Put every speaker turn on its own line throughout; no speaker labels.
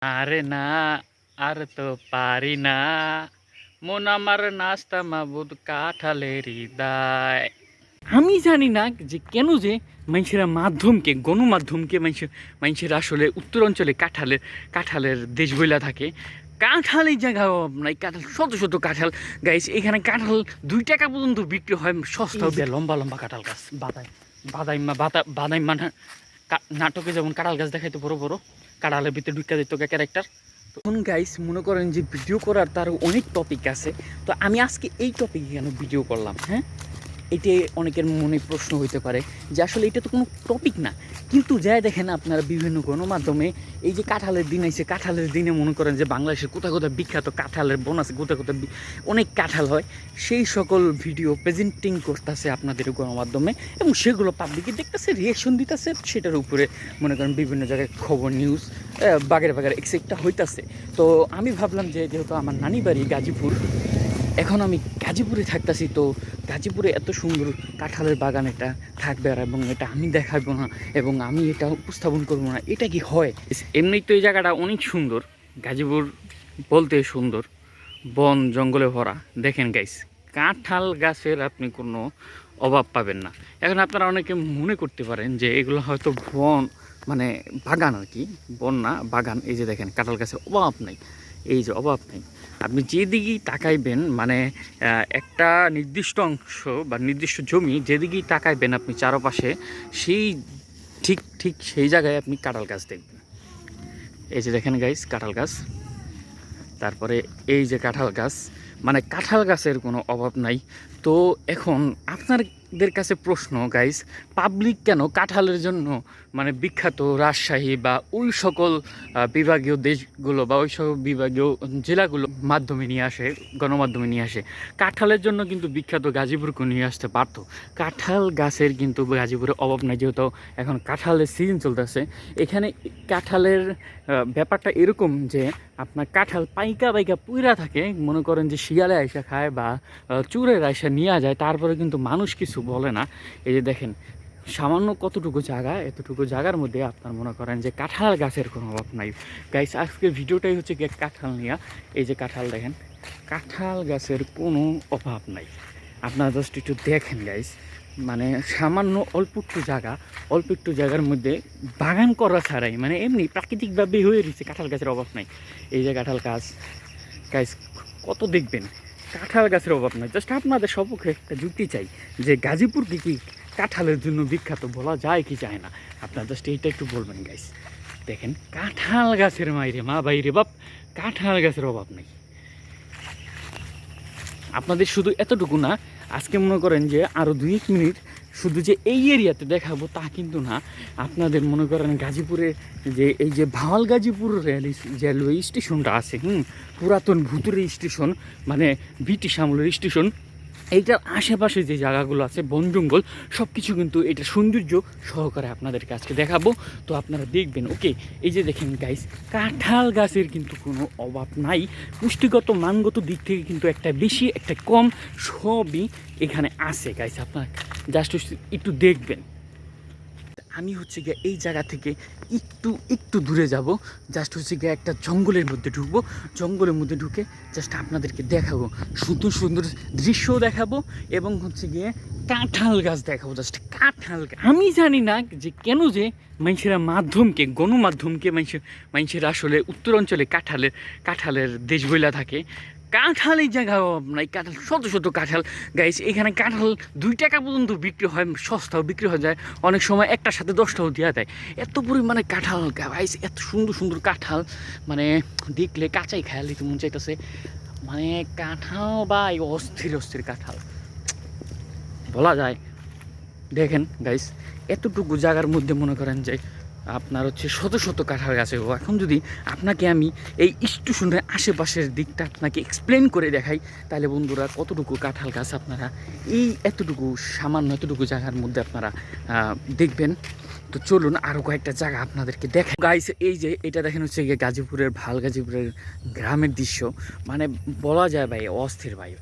আরে না, আর তো পারি না। মন আমার নাস্তা মাবুদ কাঁঠালেরই দায়। আমি জানি না যে কেন যে মানুষেরা মাধ্যমকে গণমাধ্যমকে মানুষের আসলে উত্তর অঞ্চলে কাঁঠালের দেশ বইলা থাকে। কাঁঠাল এই জায়গায় অভাব নাই, কাঁঠাল শত শত কাঁঠাল। গাইস এখানে কাঁঠাল 2 টাকা পর্যন্ত বিক্রি হয়, সস্তা লম্বা লম্বা কাঁঠাল গাছ। বাদাই মানে নাটকে যেমন কাঁঠাল গাছ দেখাইতো বড় বড়, কাঁঠালের ভিতরে ঢুকা দিত ক্যারেক্টার। তখন গাইস মনে করেন যে ভিডিও করার তার অনেক টপিক আছে, তো আমি আজকে এই টপিকে কেন ভিডিও করলাম। হ্যাঁ, এতে অনেকের মনে প্রশ্ন হইতে পারে যে আসলে এটা তো কোনো টপিক না, কিন্তু যাই দেখেন আপনারা বিভিন্ন গণমাধ্যমে এই যে কাঁঠালের দিন আছে, কাঁঠালের দিনে মনে করেন যে বাংলাদেশের কোথাও কোথাও বিখ্যাত কাঁঠালের বন আছে, কোথাও কোথাও অনেক কাঁঠাল হয়, সেই সকল ভিডিও প্রেজেন্টিং করতেছে আপনাদের গণমাধ্যমে, এবং সেগুলো পাবলিকে দেখতেছে, রিয়েকশন দিতেছে, সেটার উপরে মনে করেন বিভিন্ন জায়গায় খবর নিউজ বাগের এক্সেপ্টটা হইতাছে। তো আমি ভাবলাম যে যেহেতু আমার নানি বাড়ি গাজীপুর, এখন আমি গাজীপুরে থাকতেছি, তো গাজীপুরে এত সুন্দর কাঁঠালের বাগান এটা থাকবে, আর এবং এটা আমি দেখাবো না এবং আমি এটা উপস্থাপন করবো না, এটা কি হয়? এমনি তো এই জায়গাটা অনেক সুন্দর, গাজীপুর বলতে সুন্দর, বন জঙ্গলে ভরা। দেখেন গাইস, কাঁঠাল গাছের আপনি কোনো অভাব পাবেন না। এখন আপনারা অনেকে মনে করতে পারেন যে এগুলো হয়তো বন, মানে বাগান আর কি, বন না বাগান। এই যে দেখেন কাঁঠাল গাছের অভাব নেই, এই যে অভাব নেই। আপনি যেদিকেই তাকাইবেন, মানে একটা নির্দিষ্ট অংশ বা নির্দিষ্ট জমি যেদিকেই তাকাইবেন আপনি চারপাশে, সেই ঠিক ঠিক সেই জায়গায় আপনি কাঁঠাল গাছ দেখবেন। এই যে দেখেন গাইস কাঁঠাল গাছ, তারপরে এই যে কাঁঠাল গাছ, মানে কাঁঠাল গাছের কোনো অভাব নাই। তো এখন আপনাদের কাছে প্রশ্ন গাইস, পাবলিক কেন কাঁঠালের জন্য মানে বিখ্যাত রাজশাহী বা ওই সকল বিভাগীয় দেশগুলো বা ওই সকল বিভাগীয় জেলাগুলো মাধ্যমে নিয়ে আসে, গণমাধ্যমে নিয়ে আসে? কাঁঠালের জন্য কিন্তু বিখ্যাত গাজীপুরকে নিয়ে আসতে পারতো। কাঁঠাল গাছের কিন্তু গাজীপুরে অভাব নাই, যেহেতু এখন কাঁঠালের সিজন চলতেছে। এখানে কাঁঠালের ব্যাপারটা এরকম যে আপনার কাঁঠাল পাইকা পাইকা পুইরা থাকে, মনে করেন যে শিয়ালে আইসা খায় বা চুরের আইসা নিয়ে যায়, তারপরে কিন্তু মানুষ কিছু বলে না। এই যে দেখেন সামান্য কতটুকু জায়গা, এতটুকু জায়গার মধ্যে আপনার মনে করেন যে কাঁঠাল গাছের কোনো অভাব নাই। গাইস আজকের ভিডিওটাই হচ্ছে গিয়ে কাঁঠাল নিয়ে। এই যে কাঁঠাল দেখেন, কাঁঠাল গাছের কোনো অভাব নাই। আপনারা জাস্ট একটু দেখেন গাইস, মানে সামান্য অল্প একটু জায়গার মধ্যে বাগান করা ছাড়াই, মানে এমনি প্রাকৃতিকভাবে হয়ে রয়েছে, কাঁঠাল গাছের অভাব নাই। এই যে কাঁঠাল গাছ গাইস, কত দেখবেন, কাঁঠাল গাছের অভাব নাই। জাস্ট আপনাদের সপক্ষে একটা যুক্তি চাই যে গাজীপুর কি কাঁঠালের জন্য বিখ্যাত, বলা যায় কি যায় না? আপনার জাস্ট এইটা একটু বলবেন গাইস। দেখেন কাঁঠাল গাছের মাইরে মা বাইরে বাপ, কাঁঠাল গাছের অভাব নেই। আপনাদের শুধু এতটুকু না, আজকে মনে করেন যে আরও 2-1 মিনিট শুধু যে এই এরিয়াতে দেখাবো তা কিন্তু না। আপনাদের মনে করেন গাজীপুরে যে এই যে ভাওয়াল গাজীপুর রেলওয়ে স্টেশনটা আছে, পুরাতন ভুতুরে স্টেশন, মানে ব্রিটিশ আমলের স্টেশন, এইটার আশেপাশে যে জায়গাগুলো আছে বন জঙ্গল, সব কিছু কিন্তু এটা সৌন্দর্য সহকারে আপনাদেরকে আজকে দেখাবো। তো আপনারা দেখবেন। ওকে, এই যে দেখেন গাইস, কাঁঠাল গাছের কিন্তু কোনো অভাব নাই। পুষ্টিগত মানগত দিক থেকে কিন্তু একটা বেশি একটা কম সবই এখানে আছে গাইস, আপনারা জাস্ট একটু দেখবেন। আমি হচ্ছে গিয়ে এই জায়গা থেকে একটু দূরে যাব, জাস্ট হচ্ছে গিয়ে একটা জঙ্গলের মধ্যে ঢুকবো, জঙ্গলের মধ্যে ঢুকে জাস্ট আপনাদেরকে দেখাবো, সুন্দর সুন্দর দৃশ্যও দেখাবো, এবং হচ্ছে গিয়ে কাঁঠাল গাছ দেখাবো। জাস্ট কাঁঠাল গাছ। আমি জানি না যে কেন যে মানুষেরা মাধ্যমকে গণমাধ্যমকে মানুষের আসলে উত্তর অঞ্চলে কাঁঠালের দেশ বইলা থাকে। কাঁঠাল এই জায়গায় অভাব নাই, কাঁঠাল শত শত কাঁঠাল। গাইস এখানে কাঁঠাল 2 টাকা পর্যন্ত বিক্রি হয়, সস্তাও বিক্রি হয়ে যায়, অনেক সময় একটার সাথে 10টাও দেওয়া দেয়। এত পরিমাণে কাঁঠাল গাইস, এত সুন্দর সুন্দর কাঁঠাল, মানে দেখলে কাঁচাই খেয়াল দিতে মন চাইতেছে। মানে কাঁঠাল ভাই অস্থির অস্থির কাঁঠাল, বলা যায়। দেখেন গাইস, এতটুকু জায়গার মধ্যে মনে করেন যে আপনার হচ্ছে শত শত কাঁঠাল গাছ। এখন যদি আপনাকে আমি এই স্টেশনের আশেপাশের দিকটা আপনাকে এক্সপ্লেন করে দেখাই, তাহলে বন্ধুরা কতটুকু কাঁঠাল গাছ আপনারা এই সামান্য এতটুকু জায়গার মধ্যে আপনারা দেখবেন। তো চলুন আরও কয়েকটা জায়গা আপনাদেরকে দেখাই গাইস। এই যে এটা দেখেন হচ্ছে গিয়ে গাজীপুরের গাজীপুরের গ্রামের দৃশ্য, মানে বলা যায় ভাই অস্থির ভাই।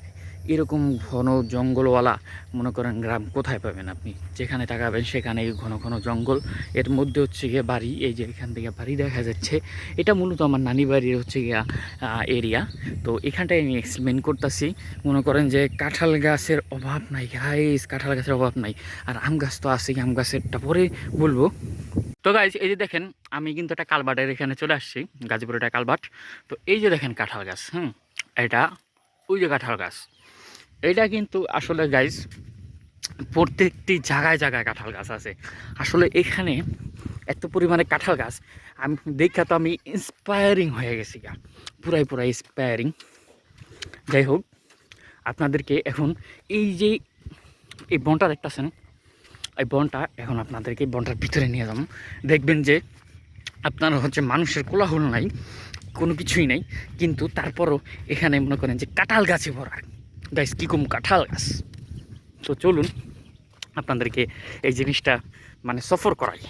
এরকম ঘন জঙ্গলওয়ালা মনে করেন গ্রাম কোথায় পাবেন আপনি? যেখানে তাকাবেন সেখানেই ঘন ঘন জঙ্গল। এর মধ্যে হচ্ছে গিয়ে বাড়ি, এই যে এখান থেকে বাড়ি দেখা যাচ্ছে। এটা মূলত আমার নানি বাড়ির হচ্ছে গিয়া এরিয়া। তো এখানটায় আমি এক্সপ্লেন করতেছি। মনে করেন যে কাঁঠাল গাছের অভাব নাই গাইস, কাঁঠাল গাছের অভাব নাই। আর আম গাছ তো আছে, আম গাছেরটা পরে বলবো। তো গাইজ এই যে দেখেন, আমি কিন্তু একটা কালভার্টের এখানে চলে আসছি, গাজীপুর একটা কালভার্ট। তো এই যে দেখেন কাঁঠাল গাছ, এটা ওই যে কাঁঠাল গাছ। এটা কিন্তু আসলে গাইজ প্রত্যেকটি জায়গায় জায়গায় কাঁঠাল গাছ আছে। আসলে এখানে এত পরিমাণে কাঁঠাল গাছ আমি দেখা তো আমি ইন্সপায়ারিং হয়ে গেছি গা, পুরাই ইন্সপায়ারিং। যাই হোক, আপনাদেরকে এখন এই যে এই বনটা দেখতেছেন, এই বনটা এখন আপনাদেরকে বনটার ভিতরে নিয়ে যাবো। দেখবেন যে আপনার হচ্ছে মানুষের কোলাহল নাই, কোনো কিছুই নাই, কিন্তু তারপরও এখানে মনে করেন যে কাঁঠাল গাছে ভরা। গাইস কীরকম কাঁঠাল গাছ। তো চলুন আপনাদেরকে এই জিনিসটা মানে সফর করাই।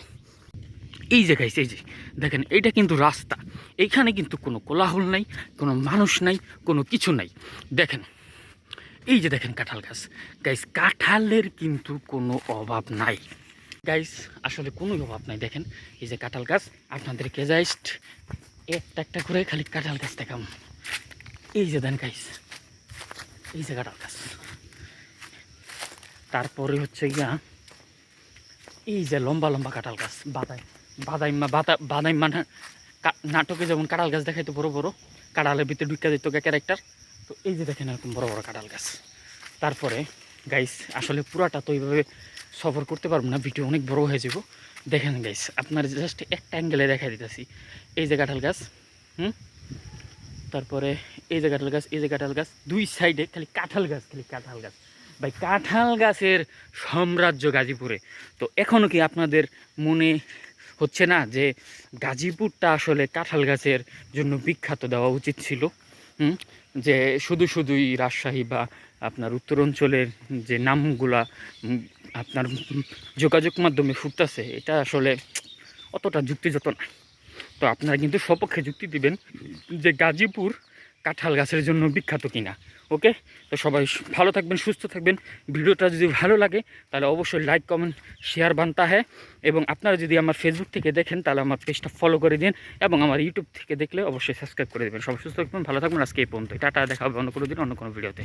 এই যে গাইস, এই যে দেখেন, এইটা কিন্তু রাস্তা। এইখানে কিন্তু কোনো কোলাহল নাই, কোনো মানুষ নাই, কোনো কিছু নাই। দেখেন এই যে দেখেন কাঁঠাল গাছ। গাইস কাঁঠালের কিন্তু কোনো অভাব নাই গাইস, আসলে কোনো অভাব নাই। দেখেন এই যে কাঁঠাল গাছ, আপনাদেরকে জাস্ট একটা একটা করে খালি কাঁঠাল গাছ দেখাম। এই যে দেন গাইস, এই যে কাঁঠাল গাছ। তারপরে হচ্ছে গিয়া এই যে লম্বা লম্বা কাঁঠাল গাছ, বাদাইম্মা নাটকে যেমন কাঁঠাল গাছ দেখাইতো বড় বড়, কাঁঠালের ভিতরে ঢুকা দিত ক্যারেক্টার। তো এই যে দেখেন এরকম বড় বড় কাঁঠাল গাছ। তারপরে গাইস আসলে পুরাটা তো এইভাবে সফর করতে পারবো না, ভিডিও অনেক বড় হয়ে যাব। দেখেন গাইস, আপনার জাস্ট একটা অ্যাঙ্গেলে দেখাই দিতেছি। এই যে কাঁঠাল গাছ, তারপরে এই যে কাঁঠাল গাছ, এই যে কাঁঠাল গাছ, দুই সাইডে খালি কাঁঠাল গাছ, খালি কাঁঠাল গাছ। ভাই কাঁঠাল গাছের সাম্রাজ্য গাজীপুরে। তো এখনও কি আপনাদের মনে হচ্ছে না যে গাজীপুরটা আসলে কাঁঠাল গাছের জন্য বিখ্যাত দেওয়া উচিত ছিল? যে শুধুই রাজশাহী বা আপনার উত্তরাঞ্চলের যে নামগুলা আপনার যোগাযোগ মাধ্যমে ফুটতেছে, এটা আসলে অতটা যুক্তিযুক্ত না। তো আপনারা কিন্তু সপক্ষে যুক্তি দিবেন যে গাজীপুর কাঁঠাল গাছের জন্য বিখ্যাত কিনা। ওকে, তো সবাই ভালো থাকবেন, সুস্থ থাকবেন। ভিডিওটা যদি ভালো লাগে তাহলে অবশ্যই লাইক কমেন্ট শেয়ার বানতা হ্যাঁ। এবং আপনারা যদি আমার ফেসবুক থেকে দেখেন তাহলে আমার পেজটা ফলো করে দিন, এবং আমার ইউটিউব থেকে দেখলে অবশ্যই সাবস্ক্রাইব করে দেবেন। সবাই সুস্থ থাকবেন, ভালো থাকবেন। আজকে এই পর্যন্ত, টাটা, দেখা হবে অন্য কোনো দিন অন্য কোনো ভিডিওতে।